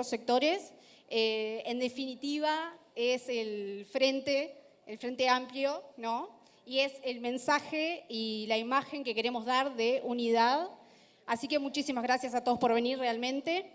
otros sectores. En definitiva, es el Frente Amplio, ¿no? Y es el mensaje y la imagen que queremos dar de unidad. Así que muchísimas gracias a todos por venir realmente.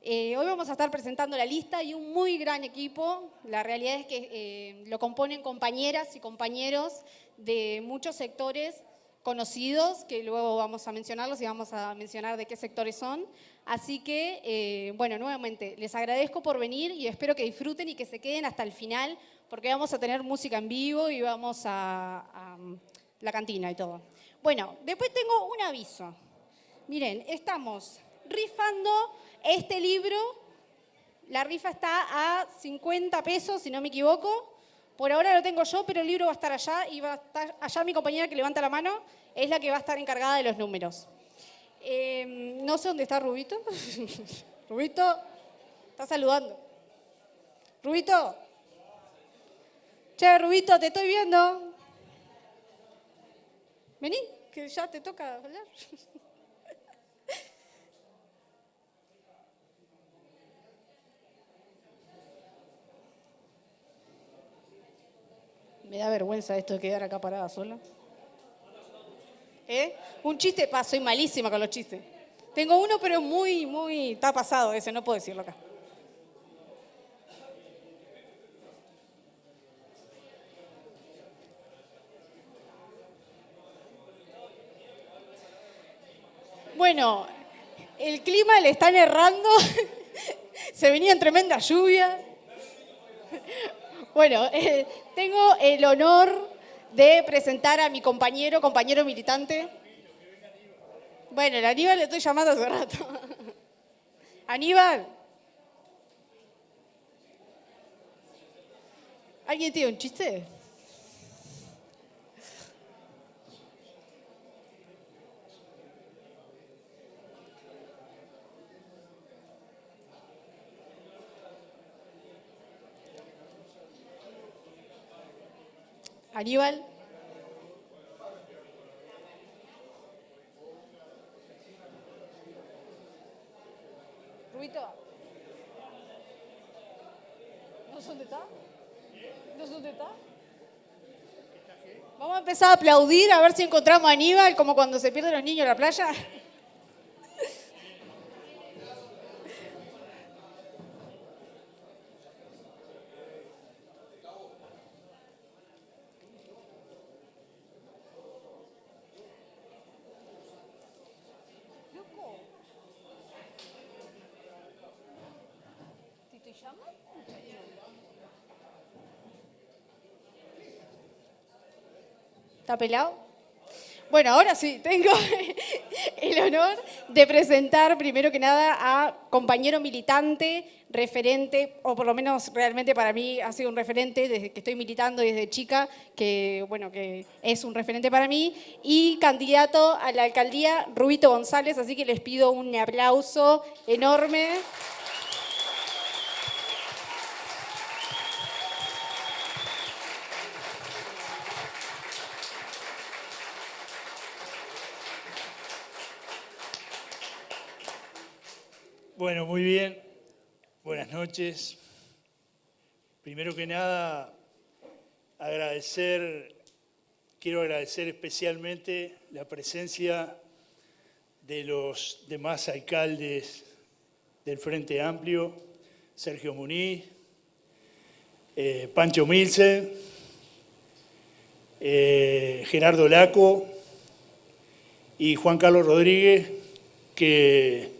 Hoy vamos a estar presentando la lista y un muy gran equipo. La realidad es que lo componen compañeras y compañeros de muchos sectores conocidos, que luego vamos a mencionarlos y vamos a mencionar de qué sectores son. Así que, bueno, nuevamente, les agradezco por venir y espero que disfruten y que se queden hasta el final, porque vamos a tener música en vivo y vamos a la cantina y todo. Bueno, después tengo un aviso. Miren, estamos rifando este libro. La rifa está a 50 pesos, si no me equivoco. Por ahora lo tengo yo, pero el libro va a estar allá y va a estar allá mi compañera que levanta la mano, es la que va a estar encargada de los números. No sé dónde está Rubito. Rubito, está saludando. Rubito. Che, Rubito, te estoy viendo. Vení, que ya te toca hablar. Me da vergüenza esto de quedar acá parada sola. Un chiste, soy malísima con los chistes. Tengo uno, pero muy, está pasado ese, no puedo decirlo acá. Bueno, el clima le están errando. Se venían tremendas lluvias. Bueno, tengo el honor de presentar a mi compañero militante. Bueno, el Aníbal le estoy llamando hace rato. Aníbal. ¿Alguien tiene un chiste? Aníbal. Rubito. ¿No sé dónde está? ¿No sé dónde está? Vamos a empezar a aplaudir a ver si encontramos a Aníbal, como cuando se pierden los niños en la playa. ¿Está pelado? Bueno, ahora sí, tengo el honor de presentar primero que nada a compañero militante, referente, o por lo menos realmente para mí ha sido un referente desde que estoy militando desde chica, que bueno, que es un referente para mí, y candidato a la alcaldía, Rubito González, así que les pido un aplauso enorme. Bueno, muy bien. Buenas noches. Primero que nada, quiero agradecer especialmente la presencia de los demás alcaldes del Frente Amplio, Sergio Muniz, Pancho Milce, Gerardo Laco y Juan Carlos Rodríguez, que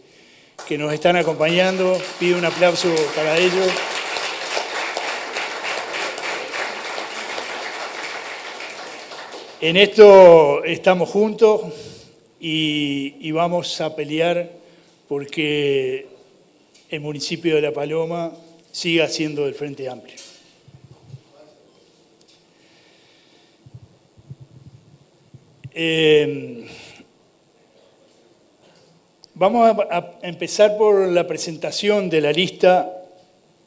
nos están acompañando. Pido un aplauso para ellos. En esto estamos juntos y vamos a pelear porque el municipio de La Paloma siga siendo del Frente Amplio. Vamos a empezar por la presentación de la lista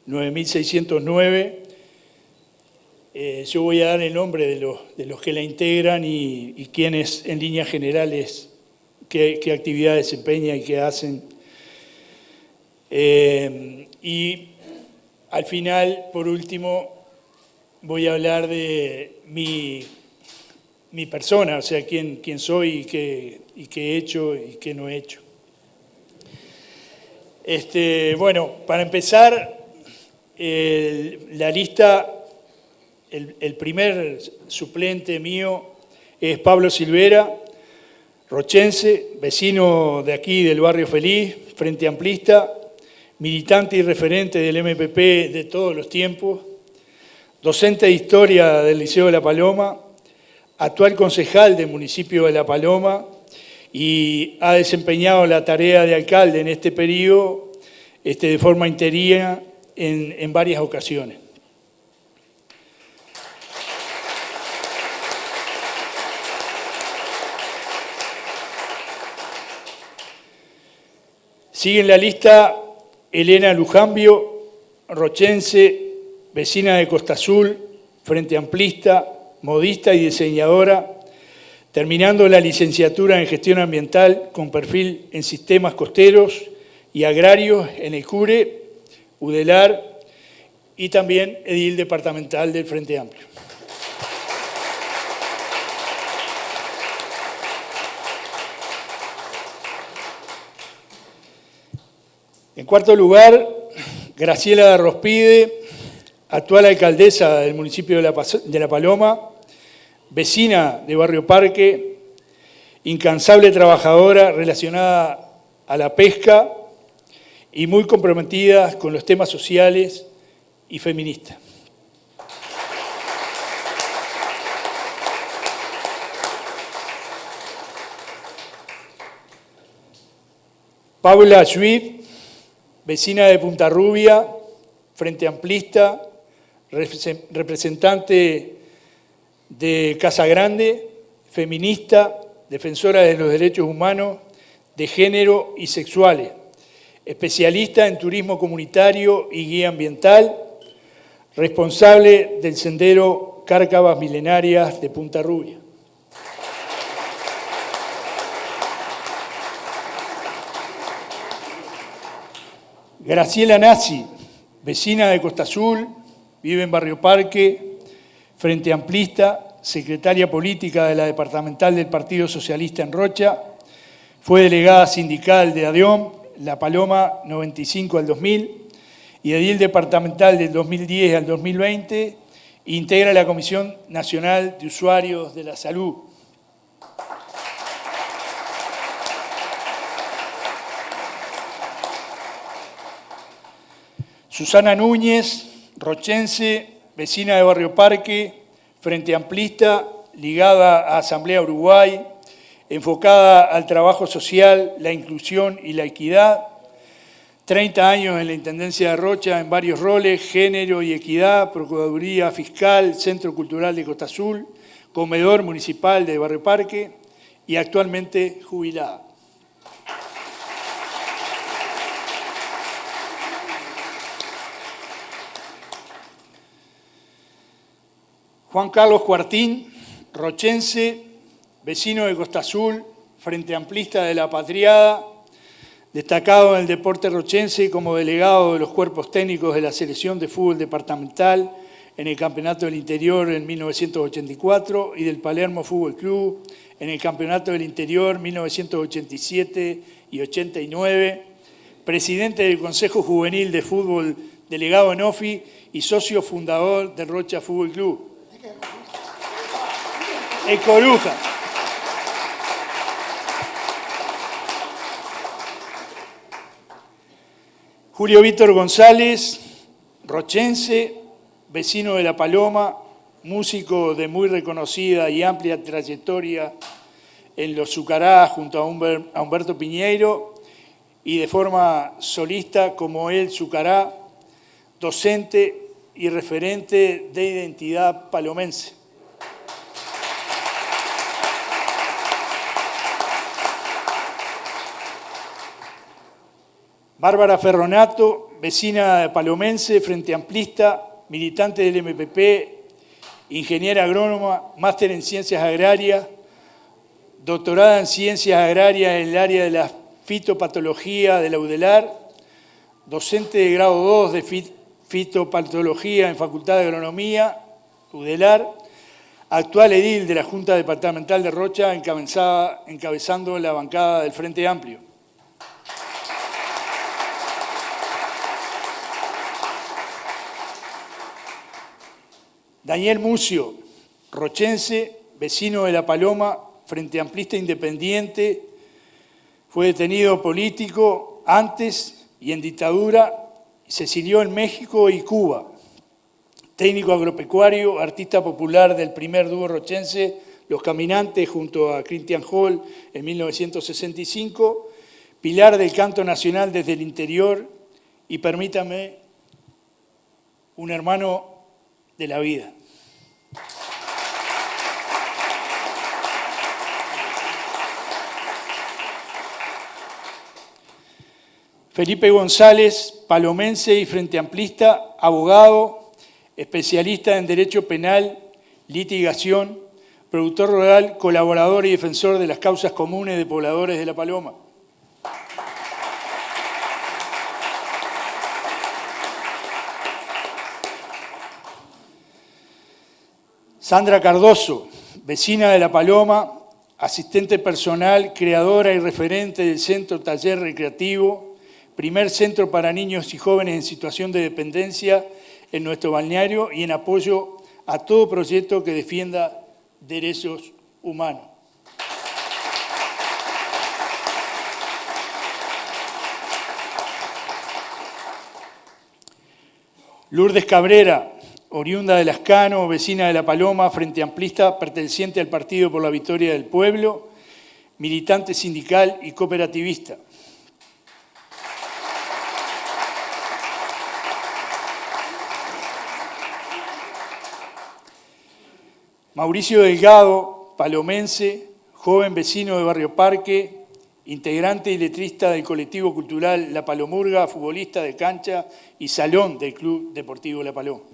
9609. Yo voy a dar el nombre de los que la integran y quiénes en líneas generales, qué actividades desempeñan y qué hacen. Y al final, por último, voy a hablar de mi persona, o sea, quién soy y qué he hecho y qué no he hecho. Bueno, para empezar, la lista, el primer suplente mío es Pablo Silvera, rochense, vecino de aquí, del barrio Feliz, Frente Amplista, militante y referente del MPP de todos los tiempos, docente de Historia del Liceo de La Paloma, actual concejal del municipio de La Paloma y ha desempeñado la tarea de alcalde en este periodo de forma interina en varias ocasiones. Sigue en la lista Elena Lujambio, rochense, vecina de Costa Azul, Frente Amplista, modista y diseñadora, terminando la licenciatura en Gestión Ambiental con perfil en Sistemas Costeros y Agrarios en el CURE, UDELAR y también edil departamental del Frente Amplio. En cuarto lugar, Graciela Rospide, actual alcaldesa del municipio de La Paloma, vecina de Barrio Parque, incansable trabajadora relacionada a la pesca y muy comprometida con los temas sociales y feministas. Paula Schwib, vecina de Punta Rubia, Frente Amplista, representante de Casa Grande, feminista, defensora de los derechos humanos, de género y sexuales, especialista en turismo comunitario y guía ambiental, responsable del sendero Cárcavas Milenarias de Punta Rubia. Graciela Nassi, vecina de Costa Azul, vive en Barrio Parque, Frente Amplista, secretaria política de la departamental del Partido Socialista en Rocha, fue delegada sindical de ADEOM, La Paloma 95 al 2000 y edil departamental del 2010 al 2020, integra la Comisión Nacional de Usuarios de la Salud. Susana Núñez, rochense, vecina de Barrio Parque, Frente Amplista, ligada a Asamblea Uruguay, enfocada al trabajo social, la inclusión y la equidad, 30 años en la Intendencia de Rocha en varios roles, género y equidad, Procuraduría Fiscal, Centro Cultural de Costa Azul, comedor municipal de Barrio Parque y actualmente jubilada. Juan Carlos Cuartín, rochense, vecino de Costa Azul, Frente Amplista de la Patriada, destacado en el deporte rochense como delegado de los cuerpos técnicos de la Selección de Fútbol Departamental en el Campeonato del Interior en 1984 y del Palermo Fútbol Club en el Campeonato del Interior 1987 y 89, presidente del Consejo Juvenil de Fútbol, delegado en OFI y socio fundador del Rocha Fútbol Club. El Coruja. Julio Víctor González, rochense, vecino de La Paloma, músico de muy reconocida y amplia trayectoria en los Zucará junto a Humberto Piñeiro y de forma solista como él, Zucará, docente y referente de identidad palomense. Bárbara Ferronato, vecina palomense, Frente Amplista, militante del MPP, ingeniera agrónoma, máster en Ciencias Agrarias, doctorada en Ciencias Agrarias en el área de la fitopatología de la UDELAR, docente de grado 2 de fitopatología en Facultad de Agronomía, UDELAR, actual edil de la Junta Departamental de Rocha, encabezando la bancada del Frente Amplio. Daniel Mucio, rochense, vecino de La Paloma, Frente Amplista independiente, fue detenido político antes y en dictadura, se exilió en México y Cuba. Técnico agropecuario, artista popular del primer dúo rochense, Los Caminantes, junto a Christian Hall en 1965, pilar del canto nacional desde el interior y, permítame, un hermano de la vida. Felipe González, palomense y frente amplista, abogado, especialista en Derecho Penal, litigación, productor rural, colaborador y defensor de las causas comunes de pobladores de La Paloma. Sandra Cardoso, vecina de La Paloma, asistente personal, creadora y referente del Centro Taller Recreativo, primer centro para niños y jóvenes en situación de dependencia en nuestro balneario y en apoyo a todo proyecto que defienda derechos humanos. Lourdes Cabrera, oriunda de Lascano, vecina de La Paloma, frente amplista, perteneciente al Partido por la Victoria del Pueblo, militante sindical y cooperativista. Mauricio Delgado, palomense, joven vecino de Barrio Parque, integrante y letrista del colectivo cultural La Palomurga, futbolista de cancha y salón del Club Deportivo La Paloma.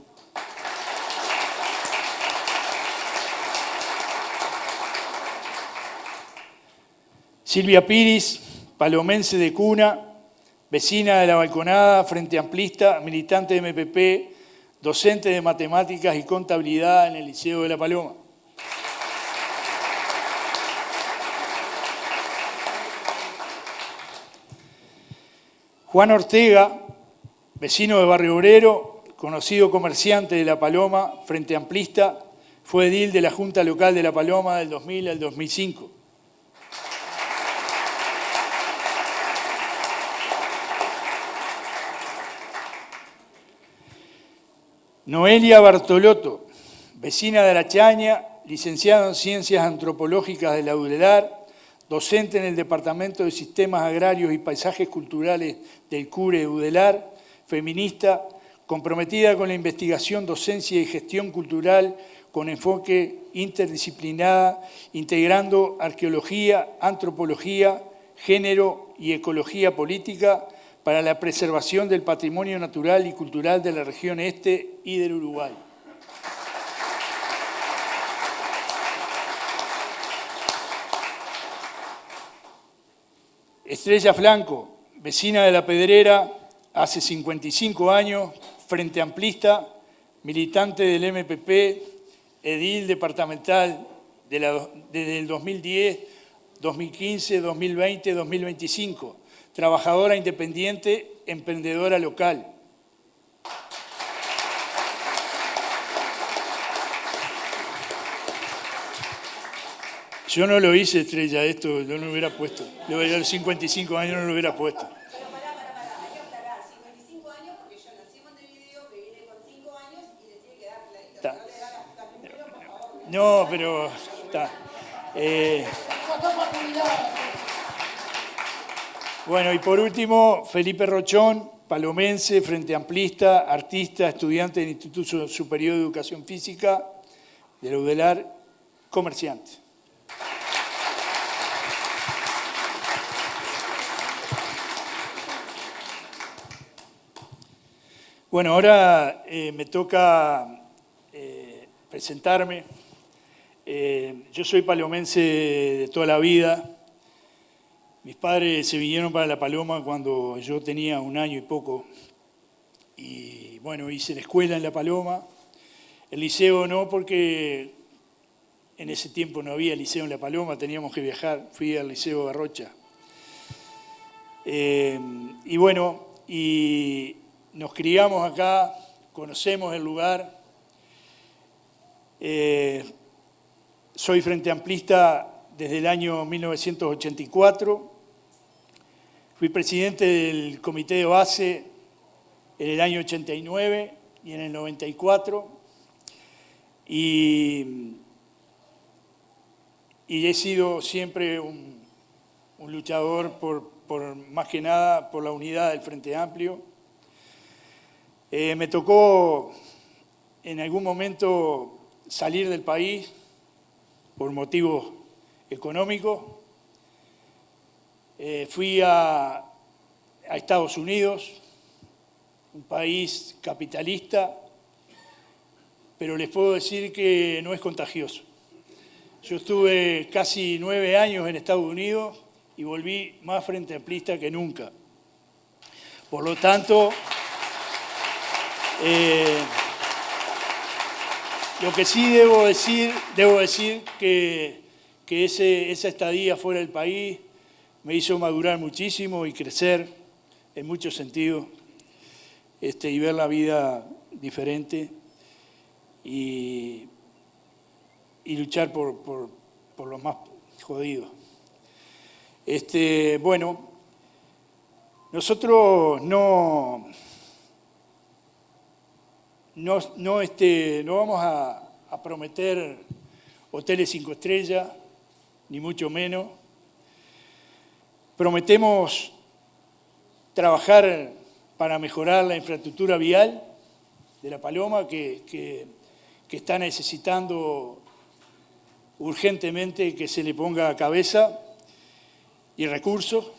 Silvia Piris, palomense de cuna, vecina de La Balconada, frente amplista, militante de MPP, docente de matemáticas y contabilidad en el Liceo de La Paloma. Juan Ortega, vecino de Barrio Obrero, conocido comerciante de La Paloma, frente amplista, fue edil de la Junta Local de La Paloma del 2000 al 2005. Noelia Bartolotto, vecina de La Chaña, licenciada en Ciencias Antropológicas de la UDELAR, docente en el Departamento de Sistemas Agrarios y Paisajes Culturales del CURE de UDELAR, feminista, comprometida con la investigación, docencia y gestión cultural con enfoque interdisciplinar, integrando arqueología, antropología, género y ecología política, para la preservación del patrimonio natural y cultural de la región este y del Uruguay. Estrella Flanco, vecina de La Pedrera, hace 55 años, frente amplista, militante del MPP, edil departamental desde el 2010, 2015, 2020, 2025. Trabajadora independiente, emprendedora local. Yo no lo hice, Estrella, esto yo no lo hubiera puesto. Yo a los 55 años no lo hubiera puesto. Pero pará, hay que aclarar, 55 años porque yo nací en Montevideo, me vine con 5 años y le tiene que dar clarito, no le da la primera, por favor. No, pero está. Bueno, y por último, Felipe Rochón, palomense, frente amplista, artista, estudiante del Instituto Superior de Educación Física de la UDELAR, comerciante. Bueno, ahora me toca presentarme. Yo soy palomense de toda la vida. Mis padres se vinieron para La Paloma cuando yo tenía 1 año y poco. Y bueno, hice la escuela en La Paloma. El liceo no, porque en ese tiempo no había liceo en La Paloma, teníamos que viajar. Fui al Liceo Garrocha. Y bueno, y nos criamos acá, conocemos el lugar. Soy frente amplista desde el año 1984. Fui presidente del comité de base en el año 89 y en el 94. Y he sido siempre un luchador por más que nada por la unidad del Frente Amplio. Me tocó en algún momento salir del país por motivos económicos. Fui a Estados Unidos, un país capitalista, pero les puedo decir que no es contagioso. Yo estuve casi 9 años en Estados Unidos y volví más frente amplista que nunca. Por lo tanto, lo que sí debo decir que esa estadía fuera del país me hizo madurar muchísimo y crecer en muchos sentidos, y ver la vida diferente y luchar por los más jodidos. Bueno, nosotros no vamos a prometer hoteles 5 estrellas, ni mucho menos. Prometemos trabajar para mejorar la infraestructura vial de La Paloma, que está necesitando urgentemente que se le ponga cabeza y recursos.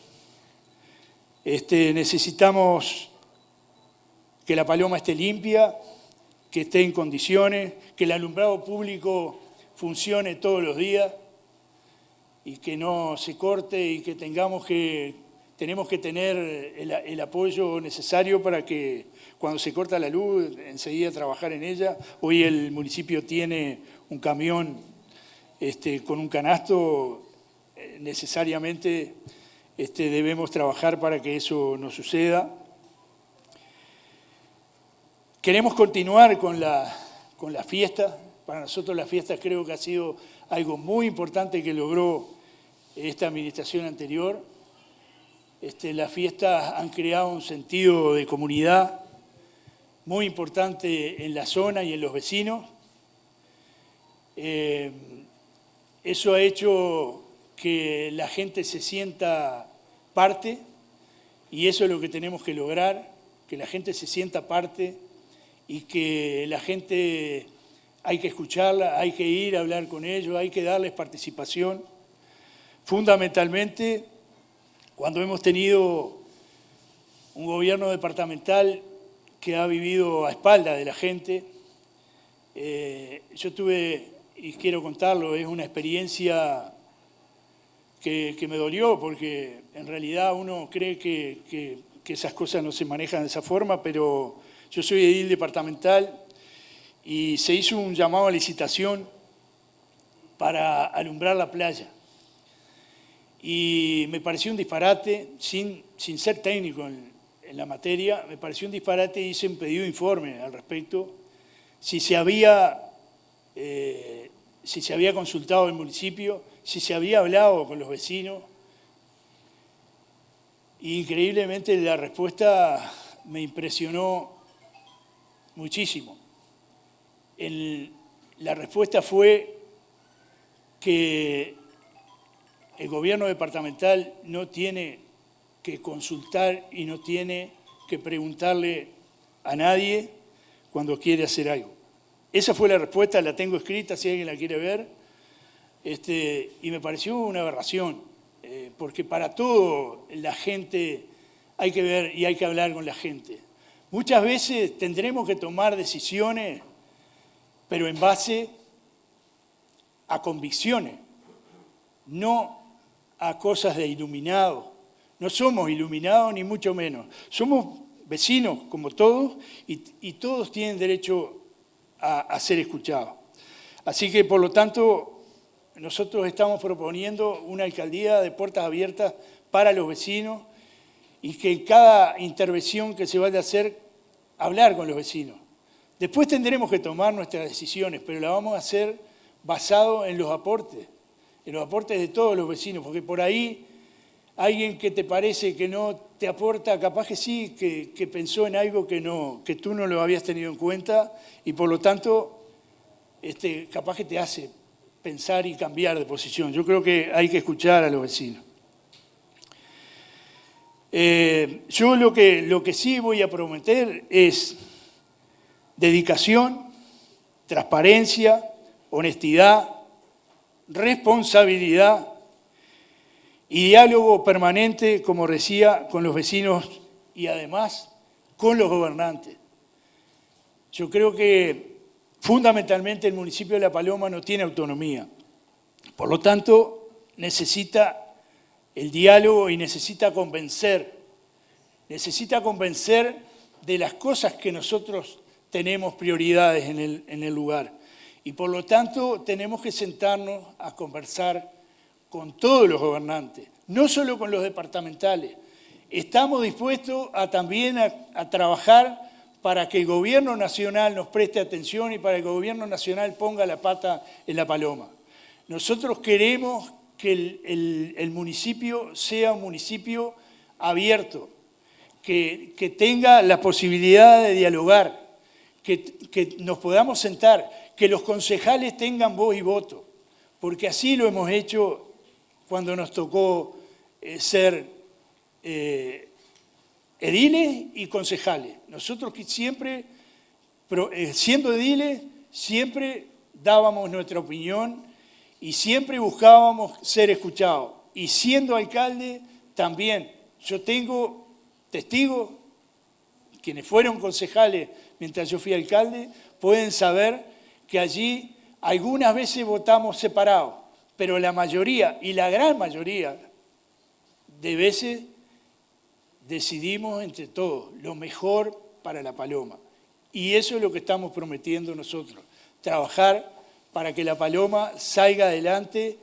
Necesitamos que La Paloma esté limpia, que esté en condiciones, que el alumbrado público funcione todos los días y que no se corte y que tenemos que tener el apoyo necesario para que cuando se corta la luz enseguida trabajar en ella. Hoy el municipio tiene un camión con un canasto. Necesariamente debemos trabajar para que eso no suceda. Queremos continuar con la fiesta. Para nosotros la fiesta creo que ha sido algo muy importante que logró esta administración anterior. Las fiestas han creado un sentido de comunidad muy importante en la zona y en los vecinos. Eso ha hecho que la gente se sienta parte, y eso es lo que tenemos que lograr, que la gente se sienta parte y que la gente hay que escucharla, hay que ir a hablar con ellos, hay que darles participación. Fundamentalmente, cuando hemos tenido un gobierno departamental que ha vivido a espaldas de la gente, yo tuve, y quiero contarlo, es una experiencia que me dolió, porque en realidad uno cree que esas cosas no se manejan de esa forma, pero yo soy edil departamental y se hizo un llamado a licitación para alumbrar la playa. Y me pareció un disparate, sin ser técnico en la materia, me pareció un disparate y hice un pedido de informe al respecto, si se había consultado el municipio, si se había hablado con los vecinos. Y increíblemente la respuesta me impresionó muchísimo. La respuesta fue que el gobierno departamental no tiene que consultar y no tiene que preguntarle a nadie cuando quiere hacer algo. Esa fue la respuesta, la tengo escrita si alguien la quiere ver, y me pareció una aberración, porque para todo la gente hay que ver y hay que hablar con la gente. Muchas veces tendremos que tomar decisiones, pero en base a convicciones, no a cosas de iluminados. No somos iluminados ni mucho menos. Somos vecinos como todos y todos tienen derecho a ser escuchados. Así que, por lo tanto, nosotros estamos proponiendo una alcaldía de puertas abiertas para los vecinos y que en cada intervención que se vaya a hacer, hablar con los vecinos. Después tendremos que tomar nuestras decisiones, pero la vamos a hacer basado en los aportes de todos los vecinos, porque por ahí alguien que te parece que no te aporta, capaz que sí, que pensó en algo que tú no lo habías tenido en cuenta y por lo tanto capaz que te hace pensar y cambiar de posición. Yo creo que hay que escuchar a los vecinos. Yo lo que sí voy a prometer es dedicación, transparencia, honestidad, responsabilidad y diálogo permanente, como decía, con los vecinos y además con los gobernantes. Yo creo que fundamentalmente el municipio de La Paloma no tiene autonomía. Por lo tanto, necesita el diálogo y necesita convencer de las cosas que nosotros tenemos prioridades en el lugar. Y por lo tanto, tenemos que sentarnos a conversar con todos los gobernantes, no solo con los departamentales. Estamos dispuestos también a trabajar para que el gobierno nacional nos preste atención y para que el gobierno nacional ponga la pata en La Paloma. Nosotros queremos que el municipio sea un municipio abierto, que tenga la posibilidad de dialogar, que nos podamos sentar, que los concejales tengan voz y voto, porque así lo hemos hecho cuando nos tocó ser ediles y concejales. Nosotros siempre, siendo ediles, siempre dábamos nuestra opinión y siempre buscábamos ser escuchados. Y siendo alcalde, también. Yo tengo testigos, quienes fueron concejales mientras yo fui alcalde, pueden saber que allí algunas veces votamos separados, pero la mayoría, y la gran mayoría de veces, decidimos entre todos lo mejor para La Paloma. Y eso es lo que estamos prometiendo nosotros, trabajar para que La Paloma salga adelante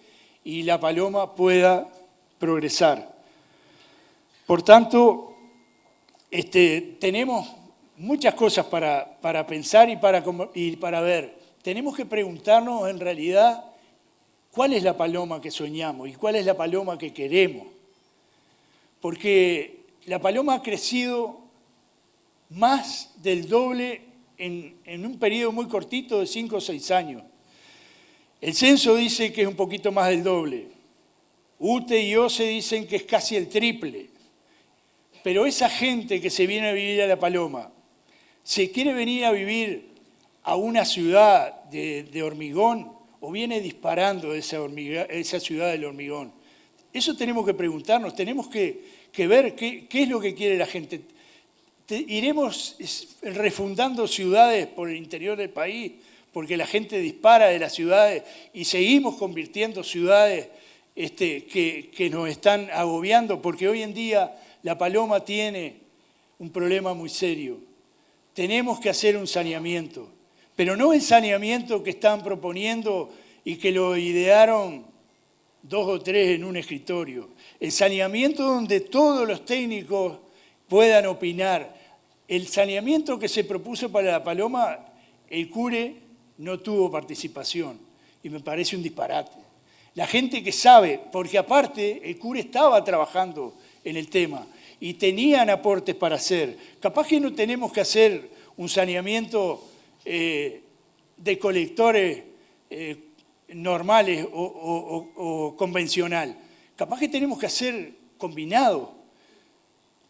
y La Paloma pueda progresar. Por tanto, tenemos muchas cosas para pensar y para ver. Tenemos que preguntarnos en realidad cuál es la Paloma que soñamos y cuál es la Paloma que queremos. Porque La Paloma ha crecido más del doble en un periodo muy cortito de 5 o 6 años. El censo dice que es un poquito más del doble. UTE y OCE dicen que es casi el triple. Pero esa gente que se viene a vivir a La Paloma, se quiere venir a vivir a una ciudad de hormigón o viene disparando de esa ciudad del hormigón. Eso tenemos que preguntarnos, tenemos que ver qué es lo que quiere la gente. Iremos refundando ciudades por el interior del país porque la gente dispara de las ciudades y seguimos convirtiendo ciudades que nos están agobiando porque hoy en día La Paloma tiene un problema muy serio. Tenemos que hacer un saneamiento, pero no el saneamiento que están proponiendo y que lo idearon 2 o 3 en un escritorio. El saneamiento donde todos los técnicos puedan opinar. El saneamiento que se propuso para La Paloma, el CURE no tuvo participación y me parece un disparate. La gente que sabe, porque aparte el CURE estaba trabajando en el tema y tenían aportes para hacer. Capaz que no tenemos que hacer un saneamiento de colectores normales o convencional. Capaz que tenemos que hacer combinado.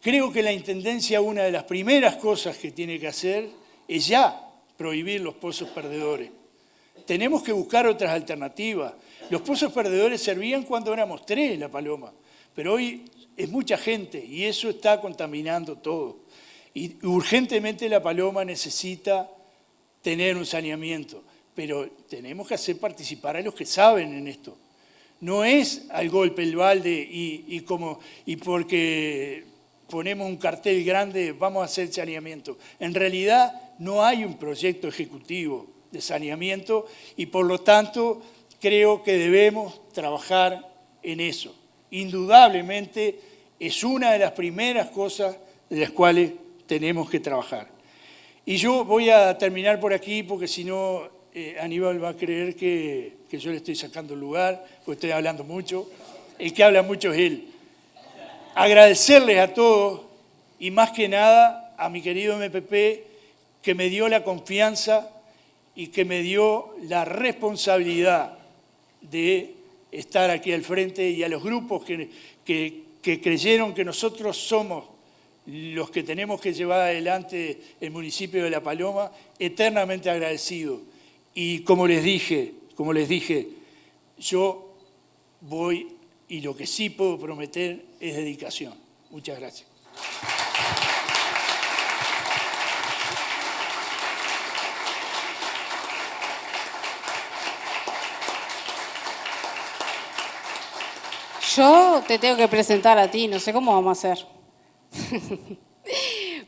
Creo que la Intendencia, una de las primeras cosas que tiene que hacer es ya prohibir los pozos perdedores. Tenemos que buscar otras alternativas. Los pozos perdedores servían cuando éramos 3 en La Paloma, pero hoy es mucha gente y eso está contaminando todo. Y urgentemente La Paloma necesita tener un saneamiento, pero tenemos que hacer participar a los que saben en esto. No es al golpe, el balde y porque ponemos un cartel grande vamos a hacer saneamiento. En realidad no hay un proyecto ejecutivo de saneamiento y por lo tanto creo que debemos trabajar en eso. Indudablemente es una de las primeras cosas de las cuales tenemos que trabajar. Y yo voy a terminar por aquí porque si no Aníbal va a creer que yo le estoy sacando el lugar, porque estoy hablando mucho. El que habla mucho es él. Agradecerles a todos y más que nada a mi querido MPP que me dio la confianza y que me dio la responsabilidad de estar aquí al frente y a los grupos que creyeron que nosotros somos los que tenemos que llevar adelante el municipio de La Paloma, eternamente agradecido. Y como les dije, yo voy y lo que sí puedo prometer es dedicación. Muchas gracias. Yo te tengo que presentar a ti, no sé cómo vamos a hacer.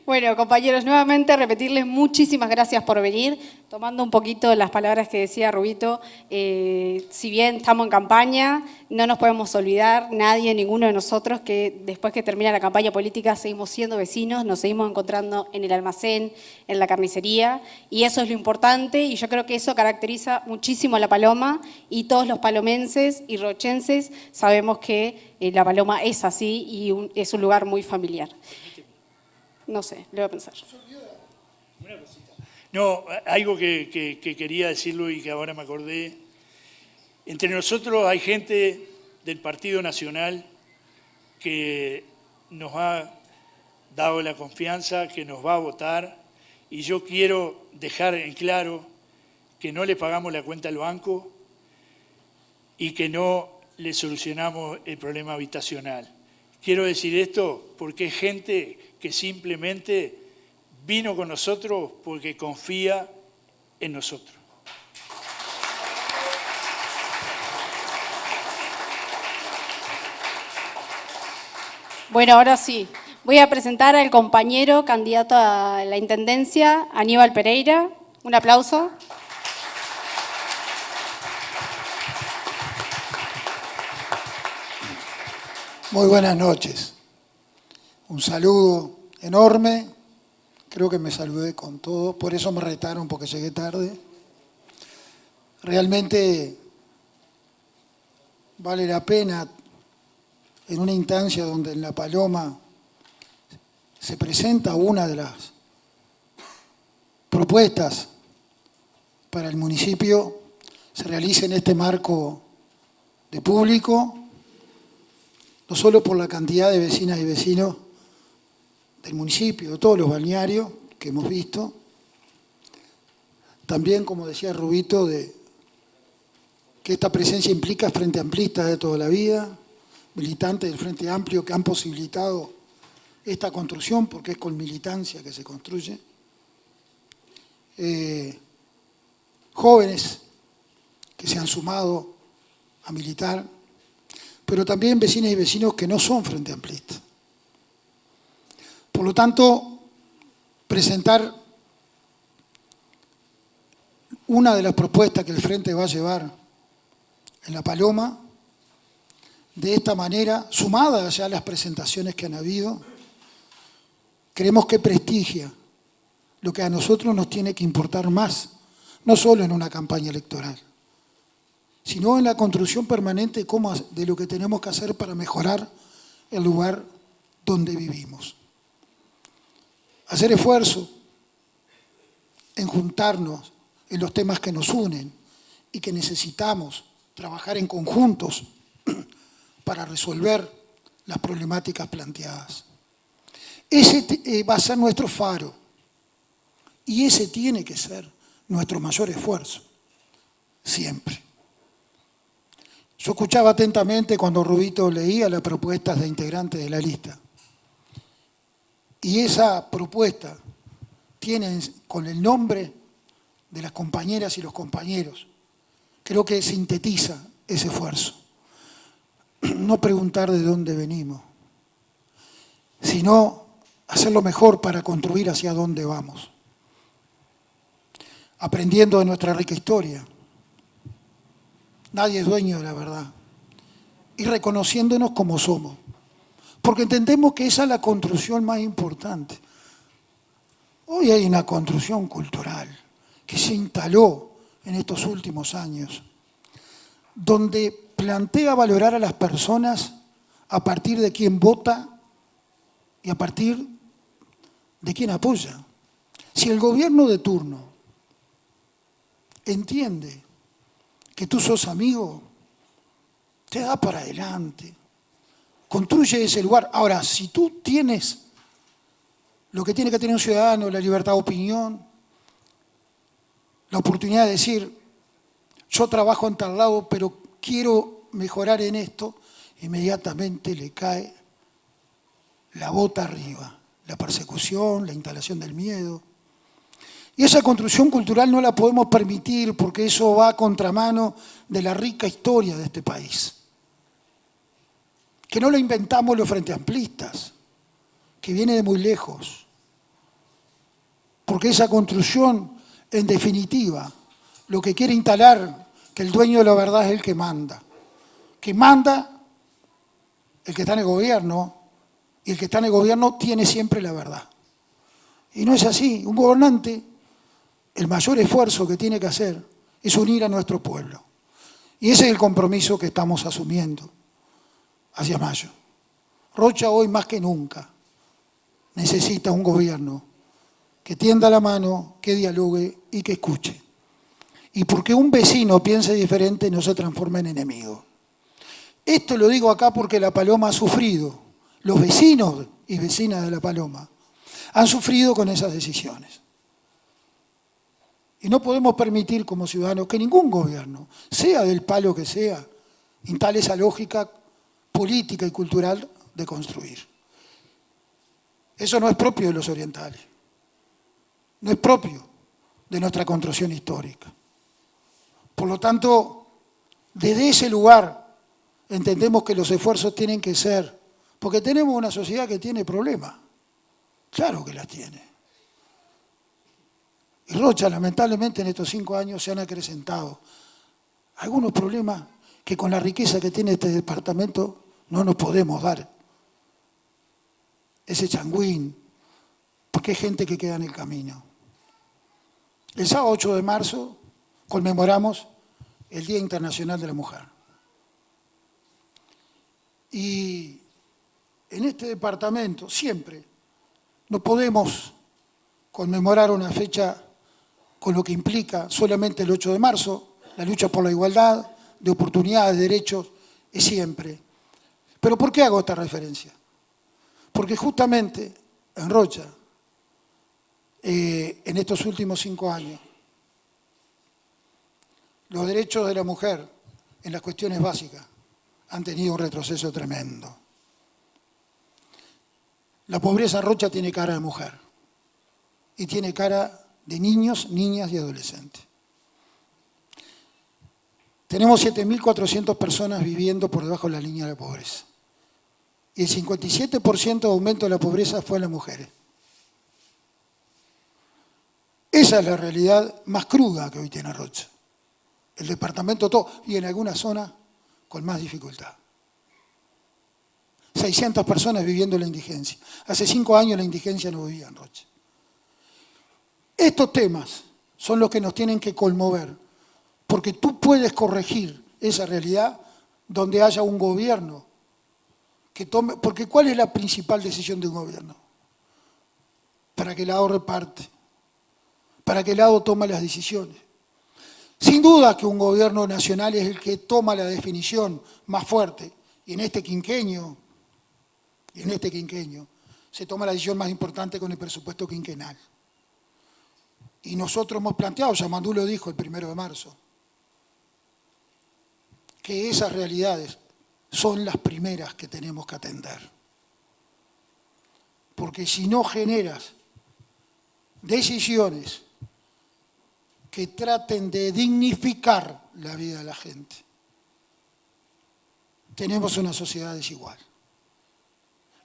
Bueno, compañeros, nuevamente repetirles muchísimas gracias por venir. Tomando un poquito las palabras que decía Rubito, si bien estamos en campaña, no nos podemos olvidar, nadie, ninguno de nosotros, que después que termina la campaña política seguimos siendo vecinos, nos seguimos encontrando en el almacén, en la carnicería, y eso es lo importante, y yo creo que eso caracteriza muchísimo a La Paloma, y todos los palomenses y rochenses sabemos que La Paloma es así y es un lugar muy familiar. No sé, le voy a pensar. No, algo que quería decirlo y que ahora me acordé. Entre nosotros hay gente del Partido Nacional que nos ha dado la confianza, que nos va a votar, y yo quiero dejar en claro que no le pagamos la cuenta al banco y que no le solucionamos el problema habitacional. Quiero decir esto porque es gente que simplemente vino con nosotros porque confía en nosotros. Bueno, ahora sí. Voy a presentar al compañero candidato a la Intendencia, Aníbal Pereira. Un aplauso. Muy buenas noches. Un saludo enorme. Creo que me saludé con todos, por eso me retaron porque llegué tarde. Realmente vale la pena en una instancia donde en La Paloma se presenta una de las propuestas para el municipio, se realice en este marco de público, no solo por la cantidad de vecinas y vecinos del municipio, de todos los balnearios que hemos visto, también, como decía Rubito, de que esta presencia implica Frente Amplista de toda la vida, militantes del Frente Amplio que han posibilitado esta construcción, porque es con militancia que se construye, jóvenes que se han sumado a militar, pero también vecinas y vecinos que no son Frente Amplista. Por lo tanto, presentar una de las propuestas que el Frente va a llevar en La Paloma, de esta manera, sumada ya a las presentaciones que han habido, creemos que prestigia lo que a nosotros nos tiene que importar más, no solo en una campaña electoral, sino en la construcción permanente de lo que tenemos que hacer para mejorar el lugar donde vivimos. Hacer esfuerzo en juntarnos en los temas que nos unen y que necesitamos trabajar en conjuntos para resolver las problemáticas planteadas. Ese va a ser nuestro faro y ese tiene que ser nuestro mayor esfuerzo, siempre. Yo escuchaba atentamente cuando Rubito leía las propuestas de integrantes de la lista. Y esa propuesta tiene con el nombre de las compañeras y los compañeros, creo que sintetiza ese esfuerzo. no preguntar de dónde venimos, sino hacer lo mejor para construir hacia dónde vamos, aprendiendo de nuestra rica historia. Nadie es dueño de la verdad. Y reconociéndonos como somos. Porque entendemos que esa es la construcción más importante. Hoy hay una construcción cultural que se instaló en estos últimos años, donde plantea valorar a las personas a partir de quién vota y a partir de quién apoya. Si el gobierno de turno entiende que tú sos amigo, te da para adelante, construye ese lugar. Ahora, si tú tienes lo que tiene que tener un ciudadano, la libertad de opinión, la oportunidad de decir, yo trabajo en tal lado, pero quiero mejorar en esto, inmediatamente le cae la bota arriba, la persecución, la instalación del miedo. Y esa construcción cultural no la podemos permitir porque eso va a contramano de la rica historia de este país. Que no lo inventamos los frente amplistas, que viene de muy lejos. Porque esa construcción, en definitiva, lo que quiere instalar, que el dueño de la verdad es el que manda. Que manda el que está en el gobierno, y el que está en el gobierno tiene siempre la verdad. Y no es así. Un gobernante, el mayor esfuerzo que tiene que hacer es unir a nuestro pueblo. Y ese es el compromiso que estamos asumiendo hacia mayo. Rocha hoy más que nunca necesita un gobierno que tienda la mano, que dialogue y que escuche. Y porque un vecino piense diferente no se transforma en enemigo. Esto lo digo acá porque La Paloma ha sufrido. Los vecinos y vecinas de La Paloma han sufrido con esas decisiones. Y no podemos permitir como ciudadanos que ningún gobierno, sea del palo que sea, instale esa lógica política y cultural de construir. Eso no es propio de los orientales. No es propio de nuestra construcción histórica. Por lo tanto, desde ese lugar entendemos que los esfuerzos tienen que ser, porque tenemos una sociedad que tiene problemas. Claro que las tiene. Y Rocha, lamentablemente, en estos 5 años se han acrecentado algunos problemas que con la riqueza que tiene este departamento no nos podemos dar. Ese changüín, porque hay gente que queda en el camino. El sábado 8 de marzo conmemoramos el Día Internacional de la Mujer. Y en este departamento siempre no podemos conmemorar una fecha con lo que implica solamente el 8 de marzo, la lucha por la igualdad, de oportunidades, de derechos, es siempre. ¿Pero por qué hago esta referencia? Porque justamente en Rocha, en estos últimos 5 años, los derechos de la mujer en las cuestiones básicas han tenido un retroceso tremendo. La pobreza en Rocha tiene cara de mujer y tiene cara de niños, niñas y adolescentes. Tenemos 7.400 personas viviendo por debajo de la línea de la pobreza. Y el 57% de aumento de la pobreza fue en las mujeres. Esa es la realidad más cruda que hoy tiene Rocha. El departamento todo, y en algunas zonas con más dificultad. 600 personas viviendo la indigencia. Hace 5 años la indigencia no vivía en Rocha. Estos temas son los que nos tienen que conmover, porque tú puedes corregir esa realidad donde haya un gobierno que tome, porque ¿cuál es la principal decisión de un gobierno? Para qué lado reparte, para qué lado toma las decisiones. Sin duda que un gobierno nacional es el que toma la definición más fuerte, y en este quinquenio se toma la decisión más importante con el presupuesto quinquenal. Y nosotros hemos planteado, Yamandú lo dijo el 1 de marzo, que esas realidades son las primeras que tenemos que atender. Porque si no generas decisiones que traten de dignificar la vida de la gente, tenemos una sociedad desigual.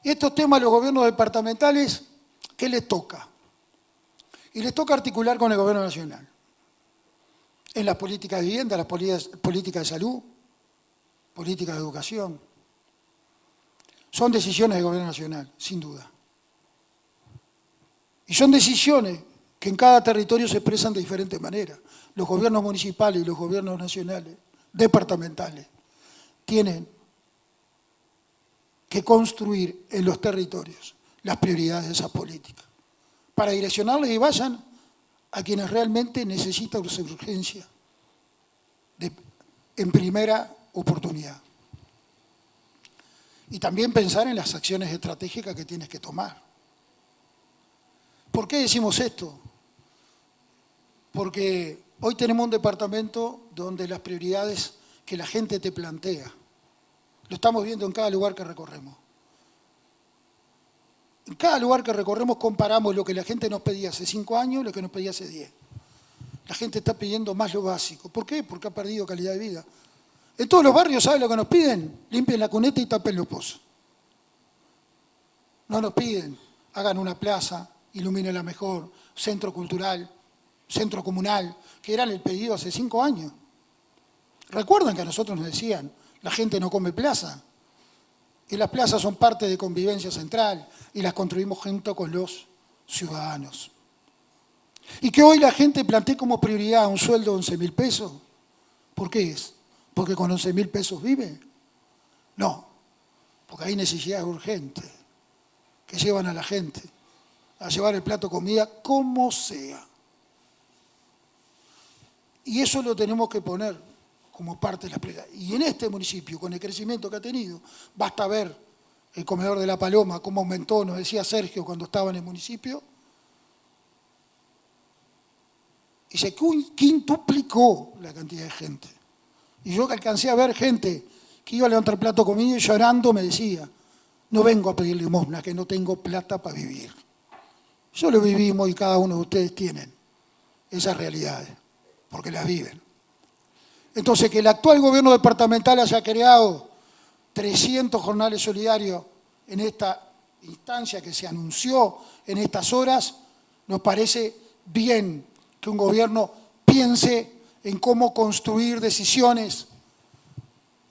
Y estos temas los gobiernos departamentales, ¿qué les toca? Y les toca articular con el gobierno nacional. En las políticas de vivienda, las políticas de salud, políticas de educación. Son decisiones del gobierno nacional, sin duda. Y son decisiones que en cada territorio se expresan de diferentes maneras. Los gobiernos municipales y los gobiernos nacionales, departamentales, tienen que construir en los territorios las prioridades de esa política, para direccionarles y vayan a quienes realmente necesitan su urgencia en primera oportunidad. Y también pensar en las acciones estratégicas que tienes que tomar. ¿Por qué decimos esto? Porque hoy tenemos un departamento donde las prioridades que la gente te plantea, lo estamos viendo en cada lugar que recorremos. En cada lugar que recorremos comparamos lo que la gente nos pedía hace 5 años y lo que nos pedía hace 10. La gente está pidiendo más lo básico. ¿Por qué? Porque ha perdido calidad de vida. En todos los barrios, ¿saben lo que nos piden? Limpien la cuneta y tapen los pozos. No nos piden, hagan una plaza, ilumínenla mejor, centro cultural, centro comunal, que eran el pedido hace 5 años. ¿Recuerdan que a nosotros nos decían, la gente no come plaza? Y las plazas son parte de convivencia central y las construimos junto con los ciudadanos. Y que hoy la gente plantee como prioridad un sueldo de 11.000 pesos. ¿Por qué es? ¿Porque con 11.000 pesos vive? No, porque hay necesidades urgentes que llevan a la gente a llevar el plato de comida como sea. Y eso lo tenemos que poner como parte de la prioridad. Y en este municipio, con el crecimiento que ha tenido, basta ver el comedor de La Paloma, cómo aumentó, nos decía Sergio cuando estaba en el municipio, y se quintuplicó la cantidad de gente. Y yo que alcancé a ver gente que iba a levantar plato de comida y llorando me decía, no vengo a pedir limosna, que no tengo plata para vivir. Yo lo vivimos y cada uno de ustedes tienen esas realidades, porque las viven. Entonces, que el actual gobierno departamental haya creado 300 jornales solidarios en esta instancia que se anunció en estas horas, nos parece bien que un gobierno piense en cómo construir decisiones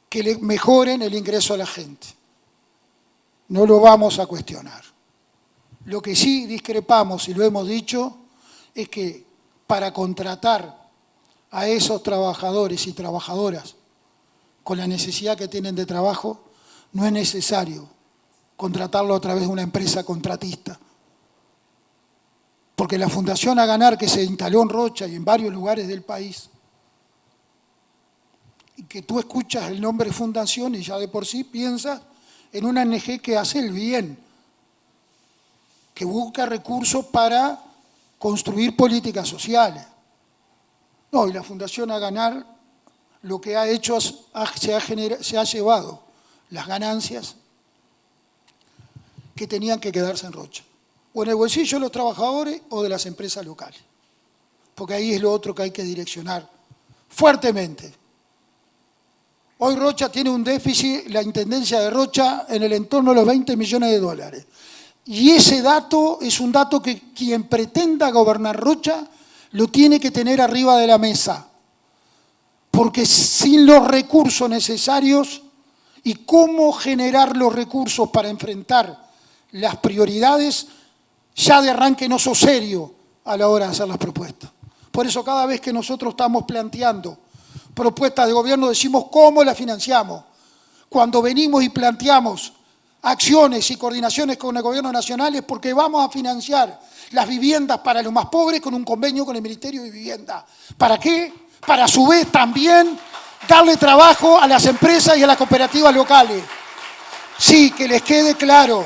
que le mejoren el ingreso a la gente. No lo vamos a cuestionar. Lo que sí discrepamos, y lo hemos dicho, es que para contratar a esos trabajadores y trabajadoras con la necesidad que tienen de trabajo, no es necesario contratarlo a través de una empresa contratista. Porque la Fundación A Ganar, que se instaló en Rocha y en varios lugares del país, y que tú escuchas el nombre Fundación y ya de por sí piensas en una ONG que hace el bien, que busca recursos para construir políticas sociales. No, y la Fundación A Ganar lo que ha hecho se ha llevado las ganancias que tenían que quedarse en Rocha, o en el bolsillo de los trabajadores o de las empresas locales, porque ahí es lo otro que hay que direccionar fuertemente. Hoy Rocha tiene un déficit, la Intendencia de Rocha, en el entorno de los 20 millones de dólares. Y ese dato es un dato que quien pretenda gobernar Rocha lo tiene que tener arriba de la mesa, porque sin los recursos necesarios y cómo generar los recursos para enfrentar las prioridades, ya de arranque no sos serio a la hora de hacer las propuestas. Por eso cada vez que nosotros estamos planteando propuestas de gobierno decimos cómo las financiamos. Cuando venimos y planteamos acciones y coordinaciones con el gobierno nacional es porque vamos a financiar las viviendas para los más pobres con un convenio con el Ministerio de Vivienda. ¿Para qué? Para a su vez también darle trabajo a las empresas y a las cooperativas locales. Sí, que les quede claro.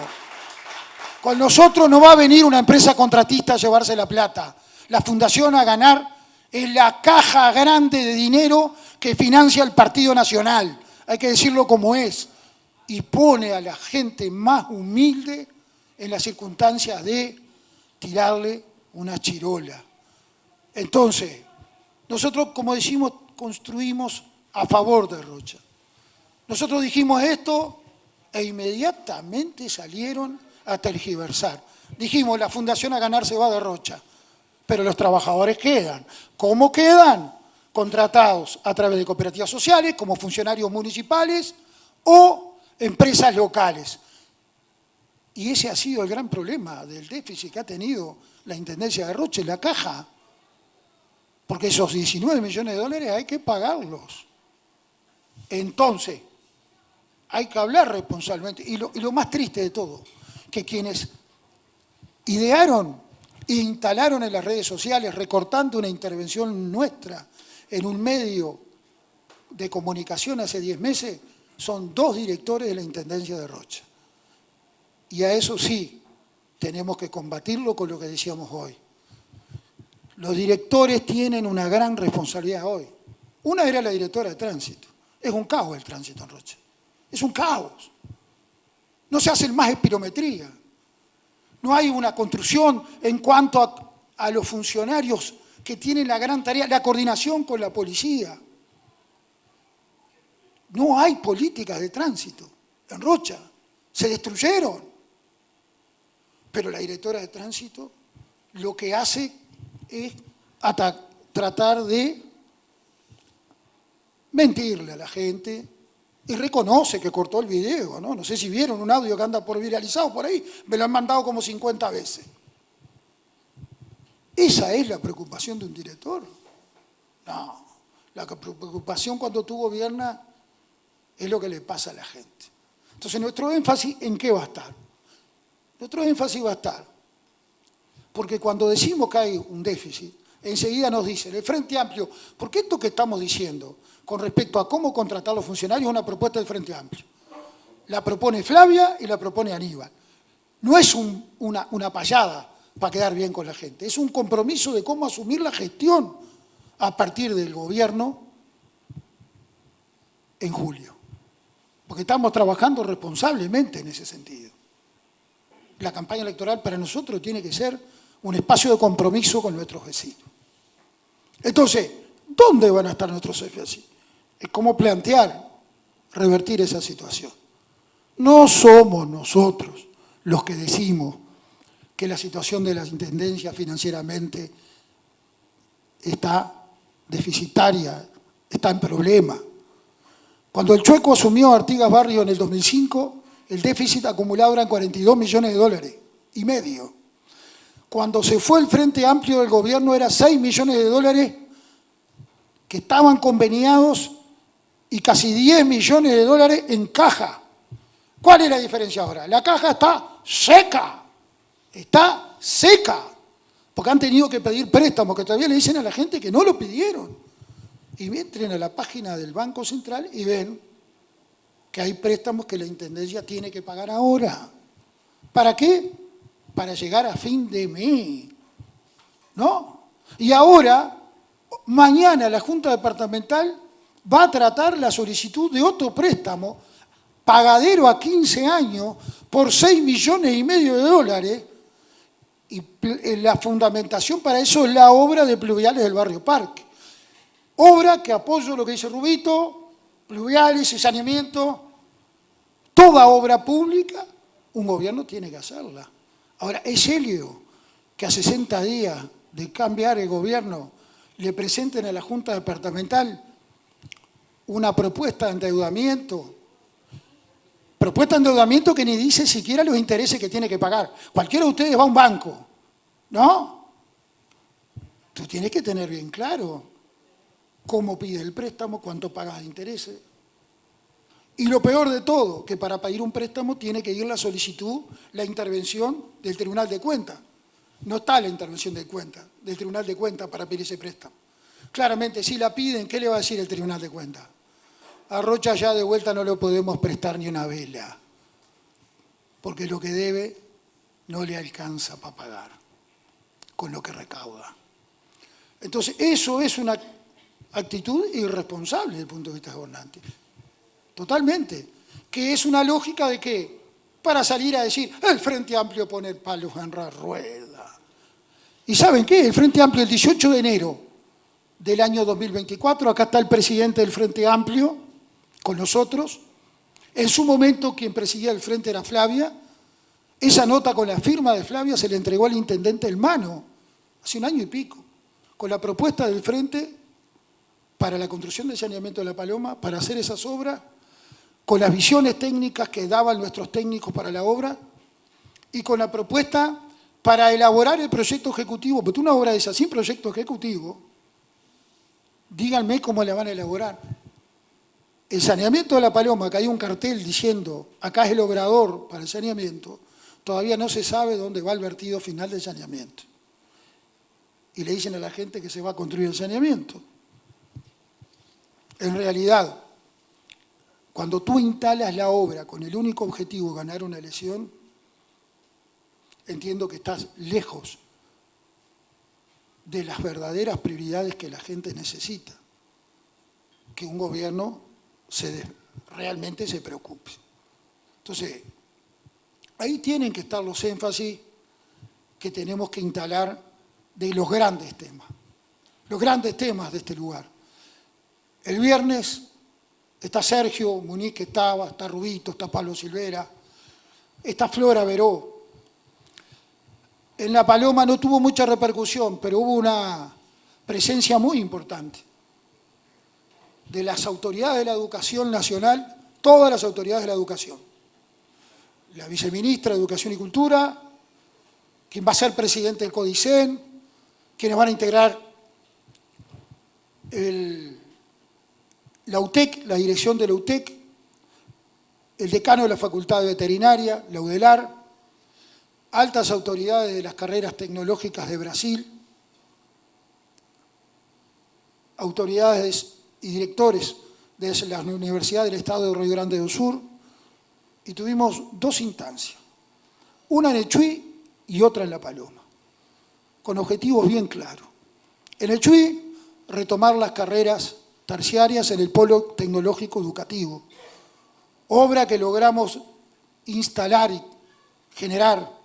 Con nosotros no va a venir una empresa contratista a llevarse la plata. La Fundación A Ganar es la caja grande de dinero que financia el Partido Nacional. Hay que decirlo como es. Y pone a la gente más humilde en las circunstancias de tirarle una chirola. Entonces, nosotros, como decimos, construimos a favor de Rocha. Nosotros dijimos esto e inmediatamente salieron a tergiversar. Dijimos, la Fundación A Ganar se va de Rocha, pero los trabajadores quedan. ¿Cómo quedan? Contratados a través de cooperativas sociales, como funcionarios municipales o empresas locales. Y ese ha sido el gran problema del déficit que ha tenido la Intendencia de Rocha, la caja. Porque esos 19 millones de dólares hay que pagarlos. Entonces, hay que hablar responsablemente. Y lo más triste de todo, que quienes idearon e instalaron en las redes sociales, recortando una intervención nuestra en un medio de comunicación hace 10 meses, son 2 directores de la Intendencia de Rocha. Y a eso sí, tenemos que combatirlo con lo que decíamos hoy. Los directores tienen una gran responsabilidad hoy. Una era la directora de tránsito. Es un caos el tránsito en Rocha. Es un caos. No se hace más espirometría. No hay una construcción en cuanto a los funcionarios que tienen la gran tarea, la coordinación con la policía. No hay políticas de tránsito en Rocha. Se destruyeron. Pero la directora de tránsito lo que hace es tratar de mentirle a la gente y reconoce que cortó el video, ¿no? No sé si vieron un audio que anda por viralizado por ahí, me lo han mandado como 50 veces. ¿Esa es la preocupación de un director? No, la preocupación cuando tú gobiernas es lo que le pasa a la gente. Entonces, nuestro énfasis, ¿en qué va a estar? Nuestro énfasis va a estar, porque cuando decimos que hay un déficit, enseguida nos dicen, el Frente Amplio, porque esto que estamos diciendo con respecto a cómo contratar a los funcionarios es una propuesta del Frente Amplio. La propone Flavia y la propone Aníbal. No es una payada para quedar bien con la gente, es un compromiso de cómo asumir la gestión a partir del gobierno en julio. Porque estamos trabajando responsablemente en ese sentido. La campaña electoral para nosotros tiene que ser un espacio de compromiso con nuestros vecinos. Entonces, ¿dónde van a estar nuestros jefes? Es cómo plantear, revertir esa situación. No somos nosotros los que decimos que la situación de la Intendencia financieramente está deficitaria, está en problema. Cuando el Chueco asumió Artigas Barrio en el 2005, el déficit acumulado era 42 millones de dólares y medio. Cuando se fue el Frente Amplio del gobierno era 6 millones de dólares que estaban conveniados y casi 10 millones de dólares en caja. ¿Cuál es la diferencia ahora? La caja está seca, porque han tenido que pedir préstamos, que todavía le dicen a la gente que no lo pidieron. Y entren a la página del Banco Central y ven que hay préstamos que la Intendencia tiene que pagar ahora. ¿Para qué? Para llegar a fin de mes, ¿no? Y ahora, mañana la Junta Departamental va a tratar la solicitud de otro préstamo, pagadero a 15 años, por 6 millones y medio de dólares, y la fundamentación para eso es la obra de pluviales del barrio Parque. Obra que apoyo lo que dice Rubito, pluviales y saneamiento, toda obra pública, un gobierno tiene que hacerla. Ahora, es Helio que a 60 días de cambiar el gobierno le presenten a la Junta Departamental una propuesta de endeudamiento. Propuesta de endeudamiento que ni dice siquiera los intereses que tiene que pagar. Cualquiera de ustedes va a un banco, ¿no? Tú tienes que tener bien claro cómo pides el préstamo, cuánto pagas de intereses. Y lo peor de todo, que para pedir un préstamo tiene que ir la solicitud, la intervención del Tribunal de Cuentas. No está la intervención del Tribunal de Cuentas para pedir ese préstamo. Claramente, si la piden, ¿qué le va a decir el Tribunal de Cuentas? A Rocha ya de vuelta no le podemos prestar ni una vela, porque lo que debe no le alcanza para pagar con lo que recauda. Entonces, eso es una actitud irresponsable desde el punto de vista gobernante. Totalmente. Que es una lógica de que, para salir a decir, el Frente Amplio pone palos en la rueda. ¿Y saben qué? El Frente Amplio, el 18 de enero del año 2024, acá está el presidente del Frente Amplio con nosotros, En su momento, quien presidía el frente era Flavia. Esa nota con la firma de Flavia se le entregó al intendente en mano, hace 1 año y pico, con la propuesta del frente para la construcción del saneamiento de La Paloma, para hacer esas obras, con las visiones técnicas que daban nuestros técnicos para la obra y con la propuesta para elaborar el proyecto ejecutivo, porque una obra de esa sin proyecto ejecutivo, díganme cómo la van a elaborar. El saneamiento de La Paloma, que hay un cartel diciendo, acá es el obrador para el saneamiento, todavía no se sabe dónde va el vertido final del saneamiento. Y le dicen a la gente que se va a construir el saneamiento. En realidad, cuando tú instalas la obra con el único objetivo de ganar una elección, entiendo que estás lejos de las verdaderas prioridades que la gente necesita. Que un gobierno realmente se preocupe. Entonces, ahí tienen que estar los énfasis que tenemos que instalar de los grandes temas de este lugar. El viernes está Sergio Muniz, que está Rubito, está Pablo Silvera, está Flora Veró. En La Paloma no tuvo mucha repercusión, pero hubo una presencia muy importante de las autoridades de la educación nacional, todas las autoridades de la educación. La viceministra de Educación y Cultura, quien va a ser presidente del CODICEN, quienes van a integrar la UTEC, la dirección de la UTEC, el decano de la Facultad de Veterinaria, la UDELAR, altas autoridades de las carreras tecnológicas de Brasil, autoridades y directores de la Universidad del Estado de Río Grande do Sur, y tuvimos 2 instancias, una en el Chuy y otra en La Paloma, con objetivos bien claros. En el Chuy, retomar las carreras terciarias en el Polo Tecnológico Educativo, obra que logramos instalar y generar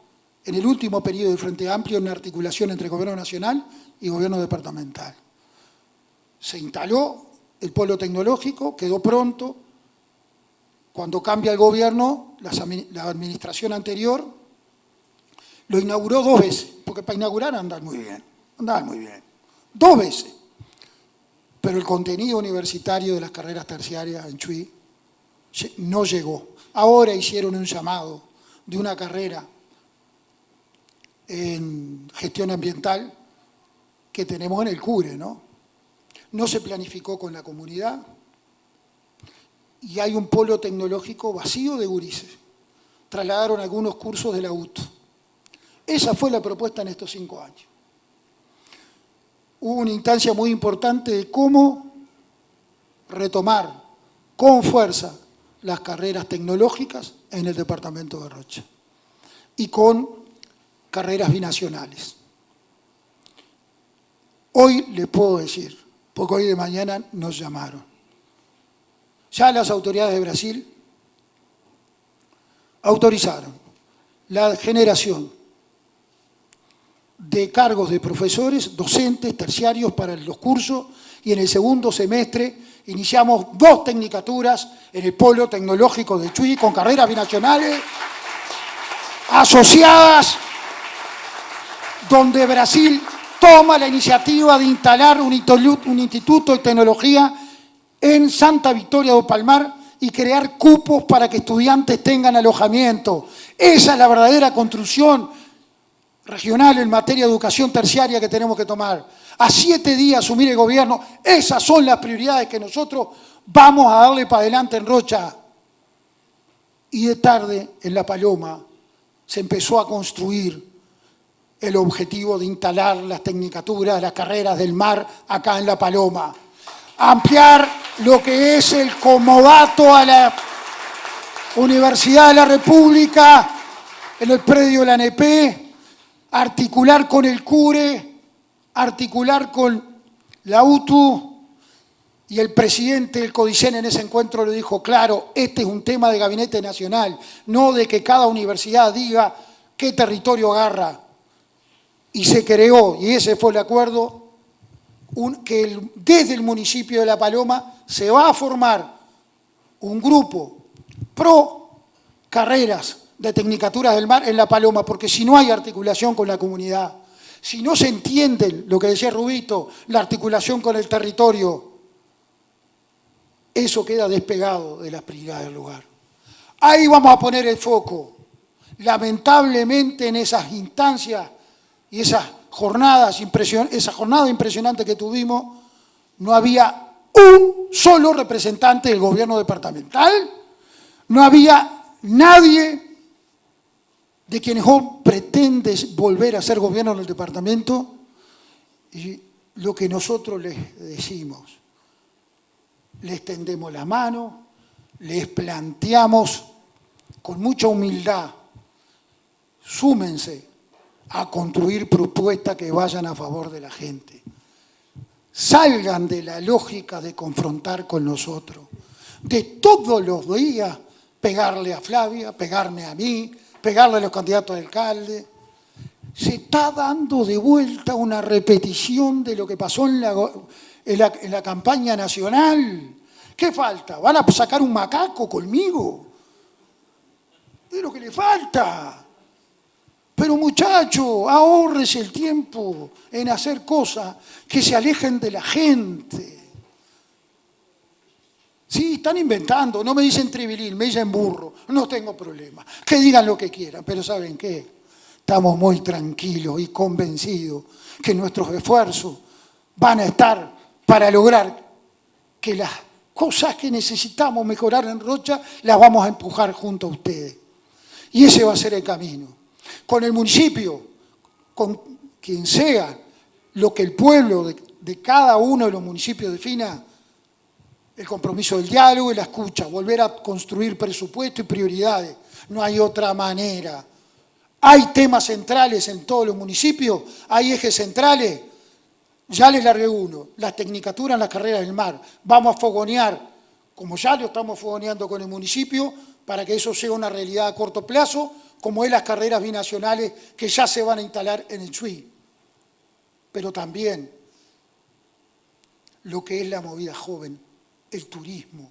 en el último periodo del Frente Amplio en articulación entre Gobierno Nacional y Gobierno Departamental. Se instaló el Polo Tecnológico, quedó pronto. Cuando cambia el gobierno, la administración anterior lo inauguró 2 veces, porque para inaugurar andaban muy bien, 2 veces. Pero el contenido universitario de las carreras terciarias en Chuy no llegó. Ahora hicieron un llamado de una carrera en gestión ambiental que tenemos en el CURE, ¿no? No se planificó con la comunidad y hay un polo tecnológico vacío de gurises. Trasladaron algunos cursos de la UTO. Esa fue la propuesta en estos 5 años. Hubo una instancia muy importante de cómo retomar con fuerza las carreras tecnológicas en el departamento de Rocha y con carreras binacionales. Hoy les puedo decir, porque hoy de mañana nos llamaron. Ya las autoridades de Brasil autorizaron la generación de cargos de profesores, docentes, terciarios para los cursos y en el segundo semestre iniciamos 2 tecnicaturas en el Polo Tecnológico de Chuy con carreras binacionales asociadas, donde Brasil toma la iniciativa de instalar un instituto de tecnología en Santa Victoria do Palmar y crear cupos para que estudiantes tengan alojamiento. Esa es la verdadera construcción regional en materia de educación terciaria que tenemos que tomar. A 7 días asumir el gobierno, esas son las prioridades que nosotros vamos a darle para adelante en Rocha. Y de tarde, en La Paloma, se empezó a construir el objetivo de instalar las tecnicaturas, las carreras del mar acá en La Paloma. Ampliar lo que es el comodato a la Universidad de la República en el predio de la ANEP, articular con el CURE, articular con la UTU, y el presidente del CODICEN en ese encuentro le dijo, claro, este es un tema de gabinete nacional, no de que cada universidad diga qué territorio agarra. Y se creó, y ese fue el acuerdo, que desde el municipio de La Paloma se va a formar un grupo pro carreras de Tecnicaturas del Mar en La Paloma, porque si no hay articulación con la comunidad, si no se entiende lo que decía Rubito, la articulación con el territorio, eso queda despegado de las prioridades del lugar. Ahí vamos a poner el foco. Lamentablemente en esas instancias y esas jornadas impresionantes que tuvimos, no había un solo representante del gobierno departamental, no había nadie de quienes hoy pretendes volver a ser gobierno en el departamento. Y lo que nosotros les decimos, les tendemos la mano, les planteamos con mucha humildad, súmense a construir propuestas que vayan a favor de la gente. Salgan de la lógica de confrontar con nosotros, de todos los días pegarle a Flavia, pegarme a mí, pegarle a los candidatos a alcalde. Se está dando de vuelta una repetición de lo que pasó en la campaña nacional. ¿Qué falta? ¿Van a sacar un macaco conmigo? Es lo que le falta. Pero muchacho, ahórrese el tiempo en hacer cosas que se alejen de la gente. Sí, están inventando, no me dicen tribilín, me dicen burro, no tengo problema. Que digan lo que quieran, pero ¿saben qué? Estamos muy tranquilos y convencidos que nuestros esfuerzos van a estar para lograr que las cosas que necesitamos mejorar en Rocha las vamos a empujar junto a ustedes. Y ese va a ser el camino. Con el municipio, con quien sea, lo que el pueblo de cada uno de los municipios defina, el compromiso del diálogo y la escucha, volver a construir presupuesto y prioridades. No hay otra manera. Hay temas centrales en todos los municipios, hay ejes centrales. Ya les largué uno, las tecnicaturas en las carreras del mar. Vamos a fogonear, como ya lo estamos fogoneando con el municipio, para que eso sea una realidad a corto plazo, como es las carreras binacionales que ya se van a instalar en el Chuy. Pero también lo que es la movida joven, el turismo.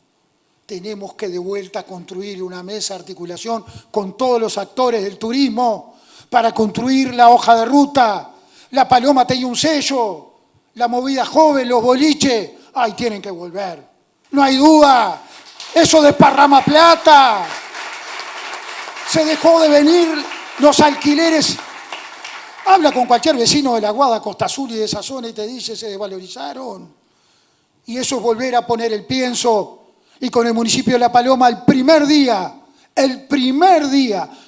Tenemos que de vuelta construir una mesa de articulación con todos los actores del turismo para construir la hoja de ruta. La Paloma tiene un sello, la movida joven, los boliches, ahí tienen que volver. No hay duda, eso desparrama plata. Se dejó de venir los alquileres. Habla con cualquier vecino de la Guada, Costa Azul y de esa zona y te dice se desvalorizaron. Y eso es volver a poner el pienso. Y con el municipio de La Paloma el primer día,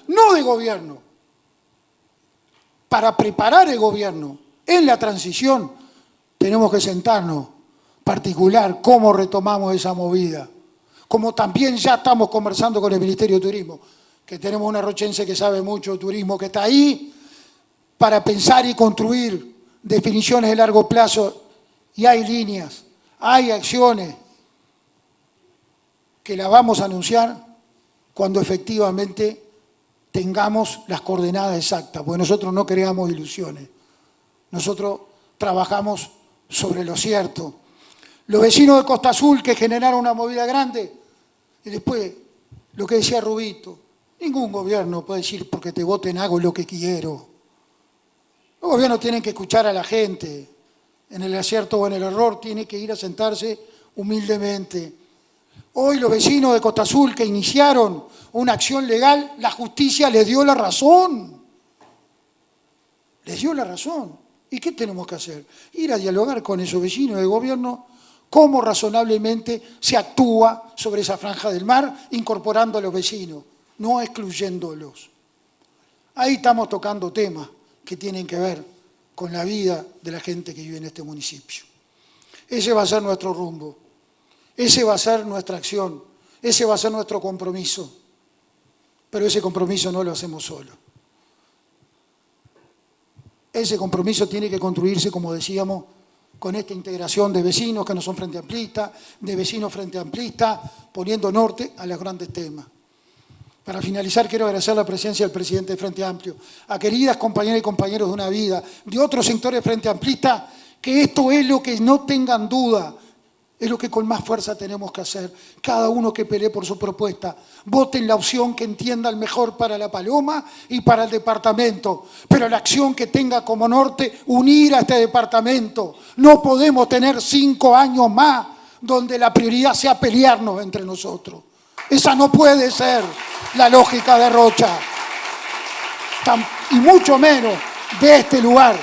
no de gobierno, para preparar el gobierno en la transición, tenemos que sentarnos, particular, cómo retomamos esa movida. Como también ya estamos conversando con el Ministerio de Turismo, que tenemos una rochense que sabe mucho de turismo, que está ahí para pensar y construir definiciones de largo plazo. Y hay líneas, hay acciones que las vamos a anunciar cuando efectivamente tengamos las coordenadas exactas, porque nosotros no creamos ilusiones. Nosotros trabajamos sobre lo cierto. Los vecinos de Costa Azul que generaron una movida grande, y después lo que decía Rubito, ningún gobierno puede decir porque te voten hago lo que quiero. Los gobiernos tienen que escuchar a la gente, en el acierto o en el error, tiene que ir a sentarse humildemente. Hoy los vecinos de Costa Azul que iniciaron una acción legal, la justicia les dio la razón. Les dio la razón. ¿Y qué tenemos que hacer? Ir a dialogar con esos vecinos del gobierno, cómo razonablemente se actúa sobre esa franja del mar, incorporando a los vecinos, no excluyéndolos. Ahí estamos tocando temas que tienen que ver con la vida de la gente que vive en este municipio. Ese va a ser nuestro rumbo, ese va a ser nuestra acción, ese va a ser nuestro compromiso, pero ese compromiso no lo hacemos solo. Ese compromiso tiene que construirse, como decíamos, con esta integración de vecinos que no son frente amplistas, de vecinos frente amplistas, poniendo norte a los grandes temas. Para finalizar, quiero agradecer la presencia del presidente de Frente Amplio, a queridas compañeras y compañeros de una vida, de otros sectores de Frente Amplista, que esto es lo que no tengan duda. Es lo que con más fuerza tenemos que hacer. Cada uno que pelee por su propuesta. Voten la opción que entiendan mejor para La Paloma y para el departamento. Pero la acción que tenga como norte unir a este departamento. No podemos tener 5 años más donde la prioridad sea pelearnos entre nosotros. Esa no puede ser la lógica de Rocha. Y mucho menos de este lugar.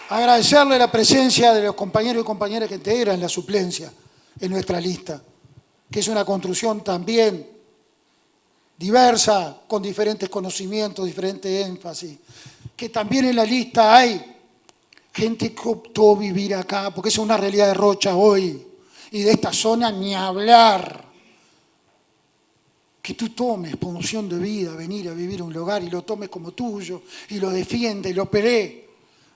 Agradecerle la presencia de los compañeros y compañeras que integran la suplencia en nuestra lista, que es una construcción también diversa, con diferentes conocimientos, diferentes énfasis, que también en la lista hay gente que optó vivir acá, porque es una realidad de Rocha hoy, y de esta zona ni hablar. Que tú tomes por opción de vida, venir a vivir un lugar y lo tomes como tuyo, y lo defiendes, y lo pelees.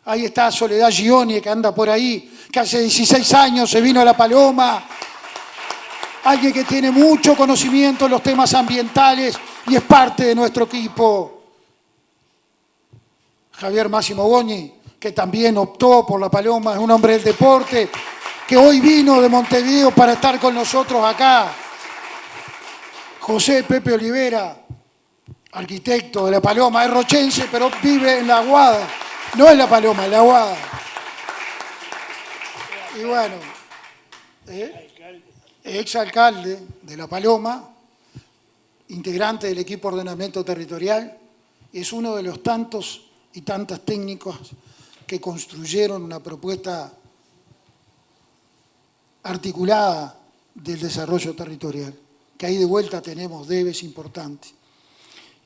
Ahí está Soledad Gioni, que anda por ahí, que hace 16 años se vino a La Paloma. Alguien que tiene mucho conocimiento en los temas ambientales y es parte de nuestro equipo. Javier Máximo Goñi, que también optó por La Paloma, es un hombre del deporte, que hoy vino de Montevideo para estar con nosotros acá. José Pepe Olivera, arquitecto de La Paloma, es rochense, pero vive en La Aguada. No es La Paloma, es La Aguada. Y bueno, exalcalde de La Paloma, integrante del equipo de ordenamiento territorial, es uno de los tantos y tantas técnicos que construyeron una propuesta articulada del desarrollo territorial, que ahí de vuelta tenemos debes importantes.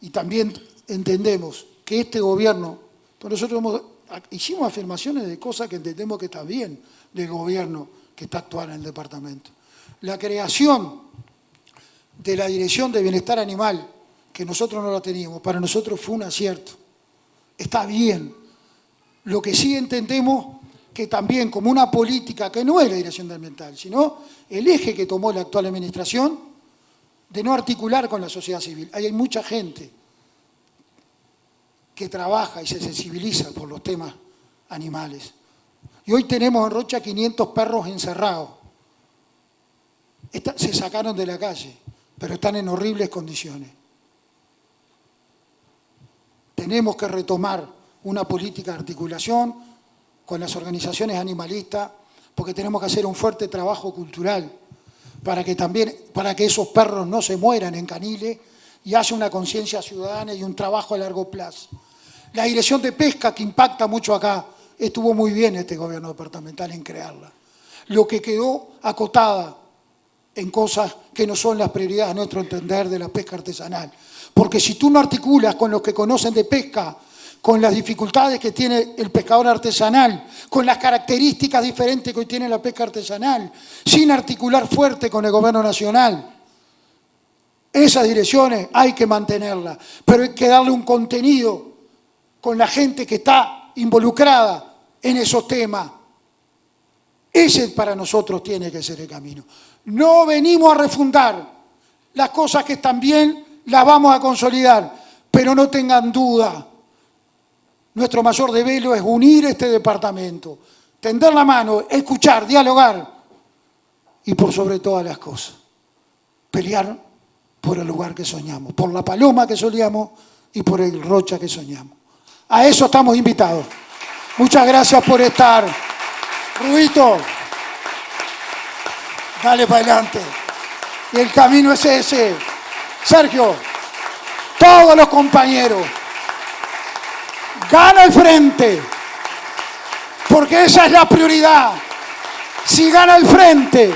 Y también entendemos que este gobierno, nosotros hicimos afirmaciones de cosas que entendemos que está bien del gobierno que está actuando en el departamento. La creación de la Dirección de Bienestar Animal, que nosotros no la teníamos, para nosotros fue un acierto. Está bien. Lo que sí entendemos que también como una política que no es la Dirección Ambiental, sino el eje que tomó la actual administración de no articular con la sociedad civil. Ahí hay mucha gente que trabaja y se sensibiliza por los temas animales. Y hoy tenemos en Rocha 500 perros encerrados. Se sacaron de la calle, pero están en horribles condiciones. Tenemos que retomar una política de articulación con las organizaciones animalistas, porque tenemos que hacer un fuerte trabajo cultural para que esos perros no se mueran en caniles y haya una conciencia ciudadana y un trabajo a largo plazo. La Dirección de Pesca, que impacta mucho acá, estuvo muy bien este gobierno departamental en crearla. Lo que quedó acotada en cosas que no son las prioridades a nuestro entender de la pesca artesanal. Porque si tú no articulas con los que conocen de pesca, con las dificultades que tiene el pescador artesanal, con las características diferentes que hoy tiene la pesca artesanal, sin articular fuerte con el gobierno nacional, esas direcciones hay que mantenerlas, pero hay que darle un contenido con la gente que está involucrada en esos temas. Ese para nosotros tiene que ser el camino. No venimos a refundar las cosas que están bien, las vamos a consolidar, pero no tengan duda. Nuestro mayor desvelo es unir este departamento, tender la mano, escuchar, dialogar y por sobre todas las cosas, pelear por el lugar que soñamos, por La Paloma que soñamos y por el Rocha que soñamos. A eso estamos invitados. Muchas gracias por estar. Rubito, dale para adelante. Y el camino es ese. Sergio, todos los compañeros, gana el frente, porque esa es la prioridad. Si gana el frente,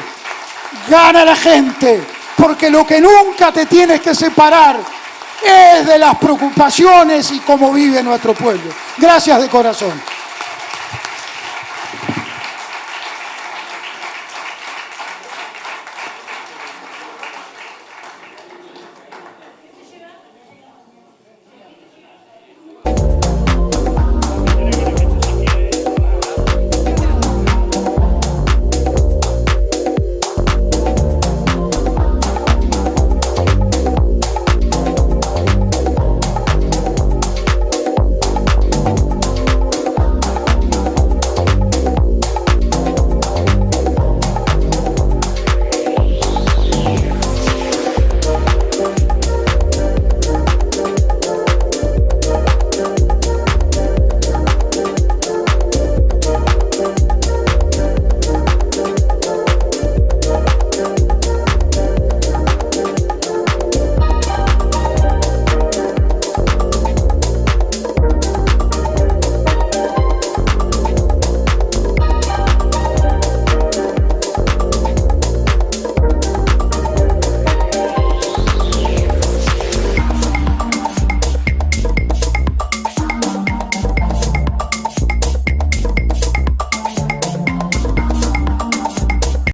gana la gente, porque lo que nunca te tienes que separar es de las preocupaciones y cómo vive nuestro pueblo. Gracias de corazón.